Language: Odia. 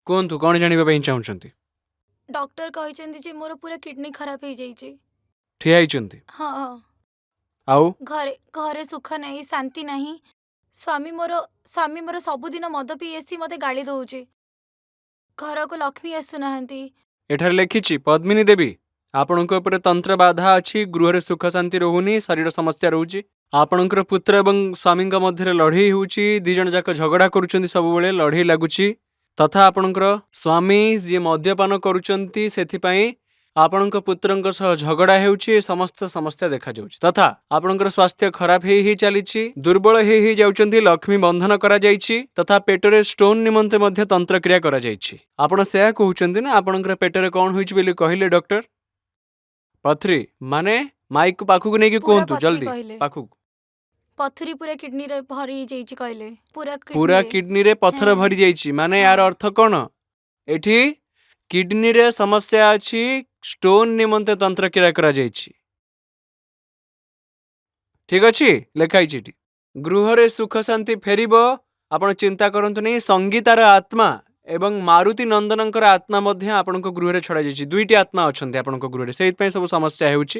କୁହନ୍ତୁ କ'ଣ ଜାଣିବା ପାଇଁ ଚାହୁଁଛନ୍ତି? ଡକ୍ଟର କହିଛନ୍ତି ଯେ ମୋର ପୁରା କିଡନୀ ଖରାପ ହେଇଯାଇଛି। ଠିଆ ହେଇଛନ୍ତି ହଁ ଆଉ ଘରେ ଘରେ ସୁଖ ନାହିଁ, ଶାନ୍ତି ନାହିଁ। ସ୍ୱାମୀ ମୋର ସବୁଦିନ ମଦ ପିଇ ଆସି ମତେ ଗାଳି ଦଉଛି। ଘରକୁ ଲକ୍ଷ୍ମୀ ଆସୁନାହାନ୍ତି। ଏଠାରେ ଲେଖିଛି ପଦ୍ମିନୀ ଦେବୀ ଆପଣଙ୍କ ଉପରେ ତନ୍ତ୍ର ବାଧା ଅଛି, ଗୃହରେ ସୁଖ ଶାନ୍ତି ରହୁନି, ଶରୀର ସମସ୍ୟା ରହୁଛି। ଆପଣଙ୍କର ପୁତ୍ର ଏବଂ ସ୍ୱାମୀଙ୍କ ମଧ୍ୟରେ ଲଢ଼େଇ ହେଉଛି, ଦି ଜଣ ଯାକ ଝଗଡ଼ା କରୁଛନ୍ତି, ସବୁବେଳେ ଲଢ଼େଇ ଲାଗୁଛି। ତଥା ଆପଣଙ୍କର ସ୍ୱାମୀ ଯିଏ ମଦ୍ୟପାନ କରୁଛନ୍ତି, ସେଥିପାଇଁ ଆପଣଙ୍କ ପୁତ୍ରଙ୍କ ସହ ଝଗଡ଼ା ହେଉଛି। ସମସ୍ତ ସମସ୍ୟା ଦେଖାଯାଉଛି। ତଥା ଆପଣଙ୍କର ସ୍ୱାସ୍ଥ୍ୟ ଖରାପ ହେଇ ଚାଲିଛି, ଦୁର୍ବଳ ହେଇ ଯାଉଛନ୍ତି, ଲକ୍ଷ୍ମୀ ବନ୍ଧନ କରାଯାଇଛି। ତଥା ପେଟରେ ଷ୍ଟୋନ୍ ନିମନ୍ତେ ମଧ୍ୟ ତନ୍ତ୍ରକ୍ରିୟା କରାଯାଇଛି। ଆପଣ ସେୟା କହୁଛନ୍ତି ନା ଆପଣଙ୍କର ପେଟରେ କ'ଣ ହୋଇଛି ବୋଲି କହିଲେ ଡକ୍ଟର? ପଥରୀ ମାନେ ମାଇକ୍ ପାଖକୁ ନେଇକି ପୁରା କୁହନ୍ତୁ ପଥରୀ ଜଲ୍ଦି କହିଲେ। ପାଖକୁ। ପଥରୀ ପୁରା କିଡନୀରେ ଭରି ହେଇଯାଇଛି କହିଲେ। ପୁରା ପୁରା କିଡନୀରେ। କିଡନୀରେ ପଥର ହେଁ, ଭରି ଯାଇଛି ମାନେ ହଁ। ୟାର ଅର୍ଥ କ'ଣ? ଏଠି କିଡନୀରେ ସମସ୍ୟା ଅଛି, ଷ୍ଟୋନ୍ ନିମନ୍ତେ ତନ୍ତ୍ରକ୍ରିୟା କରାଯାଇଛି। ଠିକ ଅଛି, ଲେଖା ହେଇଛି ଏଠି। ଗୃହରେ ସୁଖ ଶାନ୍ତି ଫେରିବ, ଆପଣ ଚିନ୍ତା କରନ୍ତୁନି। ସଙ୍ଗୀତାର ଆତ୍ମା ଏବଂ ମାରୁତି ନନ୍ଦନଙ୍କର ଆତ୍ମା ମଧ୍ୟ ଆପଣଙ୍କ ଗୃହରେ ଛଡ଼ାଯାଇଛି। ଦୁଇଟି ଆତ୍ମା ଅଛନ୍ତି ଆପଣଙ୍କ ଗୃହରେ, ସେଇଥିପାଇଁ ସବୁ ସମସ୍ୟା ହେଉଛି।